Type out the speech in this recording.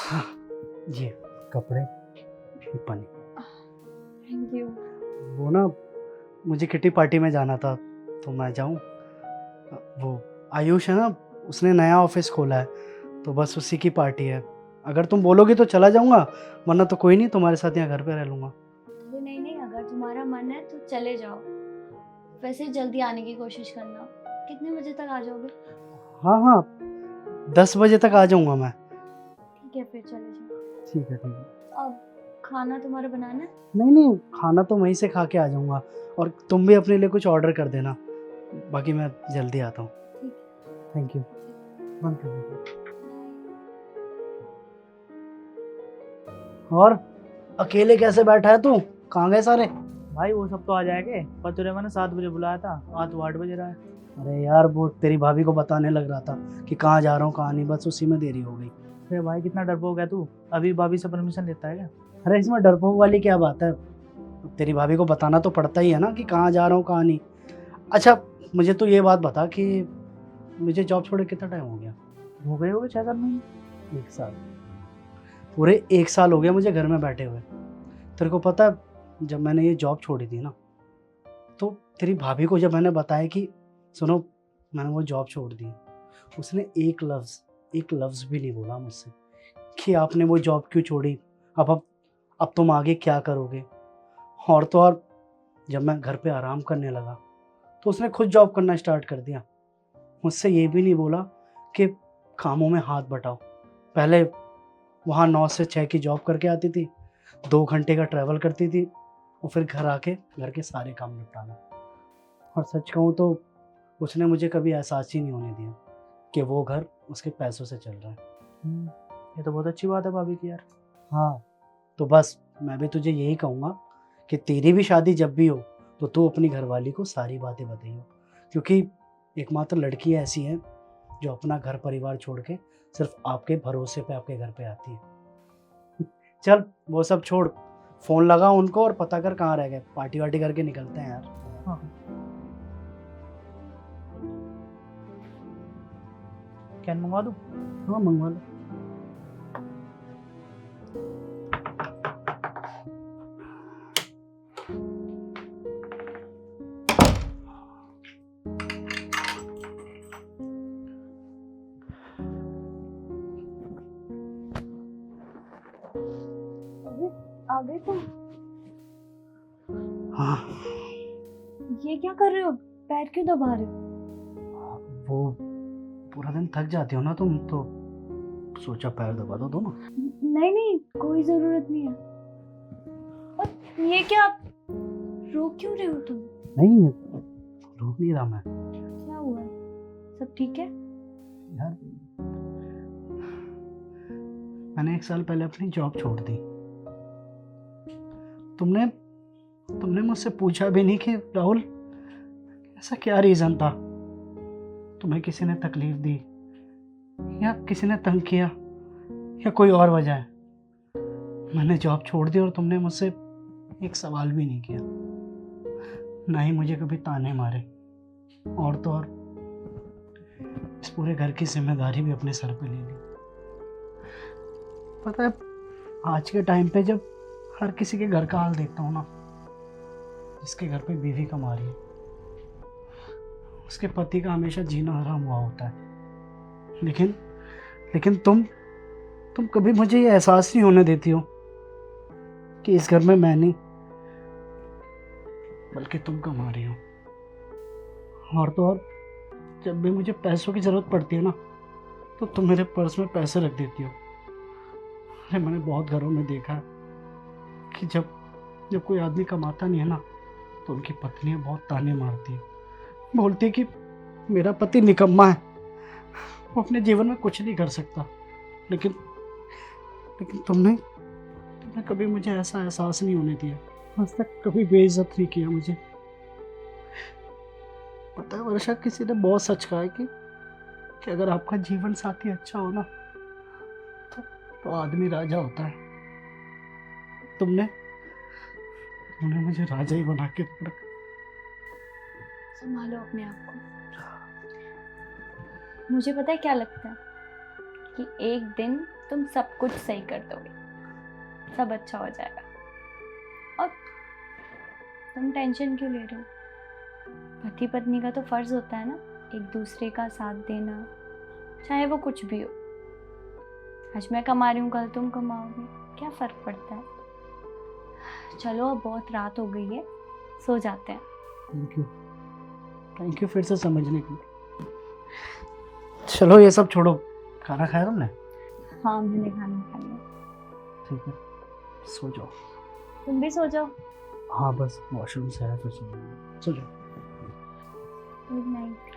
हाँ, ये कपड़े, ये पानी। Thank you. वो ना, मुझे किटी पार्टी में जाना था, तो मैं जाऊँ? वो आयुष है ना, उसने नया ऑफिस खोला है, तो बस उसी की पार्टी है। अगर तुम बोलोगी तो चला जाऊंगा, वरना तो कोई नहीं, तुम्हारे साथ यहाँ घर पे रह लूंगा। अरे नहीं नहीं, अगर तुम्हारा मन है तो चले जाओ। वैसे जल्दी आने की कोशिश करना। कितने बजे तक आ जाओगे? हाँ हाँ, 10 बजे तक आ जाऊंगा मैं। ठीक है, फिर चले जाओ। ठीक है, ठीक है। अब खाना तुम्हारा बनाना है? नहीं नहीं, खाना तो वहीं से खा के आ जाऊंगा, और तुम भी अपने लिए कुछ ऑर्डर कर देना, बाकी मैं जल्दी आता हूँ। ठीक है। Thank you. बंद कर दीजिए। और अकेले कैसे बैठा है तू? कहाँ गए सारे? भाई वो सब तो आ जाएंगे, पर तुझे मैंने 7 बजे बुलाया था, आज तो 8 बज रहा है। अरे यार, वो तेरी भाभी को बताने लग रहा था कि कहाँ जा रहा हूँ कहाँ नहीं, बस उसी में देरी हो गई। अरे भाई कितना डरपोक है तू, अभी भाभी से परमिशन लेता है क्या? अरे इसमें डरपोक वाली क्या बात है? तेरी भाभी को बताना तो पड़ता ही है ना कि कहाँ जा रहा हूँ कहाँ नहीं। अच्छा, मुझे तो ये बात बता कि मुझे जॉब छोड़े कितना टाइम हो गया? हो गए होगे 6-7 महीने। 1 साल। पूरे 1 साल हो गया मुझे घर में बैठे हुए। तेरे को पता है, जब मैंने ये जॉब छोड़ी थी ना, तो तेरी भाभी को जब मैंने बताया कि सुनो, मैंने वो जॉब छोड़ दी, उसने एक लफ्ज़ भी नहीं बोला मुझसे कि आपने वो जॉब क्यों छोड़ी, अब तुम आगे क्या करोगे। और तो और, जब मैं घर पे आराम करने लगा तो उसने खुद जॉब करना स्टार्ट कर दिया। मुझसे ये भी नहीं बोला कि कामों में हाथ बटाओ। पहले वहाँ 9 से 6 की जॉब करके आती थी, 2 घंटे का ट्रैवल करती थी, और फिर घर आके घर के सारे काम निपटाना। और सच कहूँ तो उसने मुझे कभी एहसास ही नहीं होने दिया कि वो घर उसके पैसों से चल रहा है। ये तो बहुत अच्छी बात है भाभी की यार। हाँ, तो बस मैं भी तुझे यही कहूँगा कि तेरी भी शादी जब भी हो तो तू अपनी घरवाली को सारी बातें बताइयो, क्योंकि एकमात्र लड़की ऐसी है जो अपना घर परिवार छोड़ के सिर्फ आपके भरोसे पे आपके घर पे आती है। चल वो सब छोड़, फ़ोन लगा उनको और पता कर कहाँ रह गए, पार्टी वार्टी करके निकलते हैं यार। हाँ। कैन मंगवा दूँ? हाँ, मंगवा लो। अरे आ गए तुम? हाँ, ये क्या कर रहे हो? पैर क्यों दबा रहे हो? वो पूरा दिन थक जाती हो ना तुम, तो सोचा पैर दबा दो दोनों। नहीं नहीं, कोई जरूरत नहीं है। और ये क्या, रो क्यों रहे हो तुम? नहीं, रोक नहीं रहा मैं क्या हुआ है? सब ठीक है? यार। मैंने 1 साल पहले अपनी जॉब छोड़ दी। तुमने मुझसे पूछा भी नहीं कि राहुल, ऐसा क्या रीज़न था, तुम्हें किसी ने तकलीफ दी या किसी ने तंग किया या कोई और वजह है। मैंने जॉब छोड़ दी और तुमने मुझसे एक सवाल भी नहीं किया, ना ही मुझे कभी ताने मारे, और तो और इस पूरे घर की जिम्मेदारी भी अपने सर पे ले ली। पता है, आज के टाइम पे जब हर किसी के घर का हाल देखता हूँ ना, जिसके घर पे बीवी कमा रही है, उसके पति का हमेशा जीना हराम हुआ होता है। लेकिन तुम कभी मुझे ये एहसास नहीं होने देती हो कि इस घर में मैं नहीं, बल्कि तुम कमा रही हो। और तो और, जब भी मुझे पैसों की ज़रूरत पड़ती है ना, तो तुम मेरे पर्स में पैसे रख देती हो। अरे मैंने बहुत घरों में देखा है कि जब कोई आदमी कमाता नहीं है ना, तो उनकी पत्नियां बहुत ताने मारती हैं, बोलती है कि मेरा पति निकम्मा है, वो अपने जीवन में कुछ नहीं कर सकता। लेकिन लेकिन तुमने कभी मुझे ऐसा एहसास नहीं होने दिया, आज तक कभी बेइज्जत नहीं किया मुझे। पता है वर्षा, किसी ने बहुत सच कहा है कि अगर आपका जीवन साथी अच्छा हो ना, तो आदमी राजा होता है। तुमने मुझे राजा ही बना के रखा। संभालो अपने आप को। मुझे पता है क्या लगता है कि एक दिन तुम सब कुछ सही कर दोगे, सब अच्छा हो जाएगा। और तुम टेंशन क्यों ले रहे हो? पति पत्नी का तो फर्ज होता है ना एक दूसरे का साथ देना, चाहे वो कुछ भी हो। आज मैं कमा रही हूँ, कल तुम कमाओगे, क्या फर्क पड़ता है। चलो अब बहुत रात हो गई है, सो जाते हैं। थैंक यू फिर से समझने के लिए। चलो ये सब छोड़ो, खाना खाया तुमने? हाँ मैंने खाना खा लिया। ठीक है, सो जाओ। तुम भी सो जाओ। हाँ बस वॉशरूम से आया तो सो जाओ। Good night.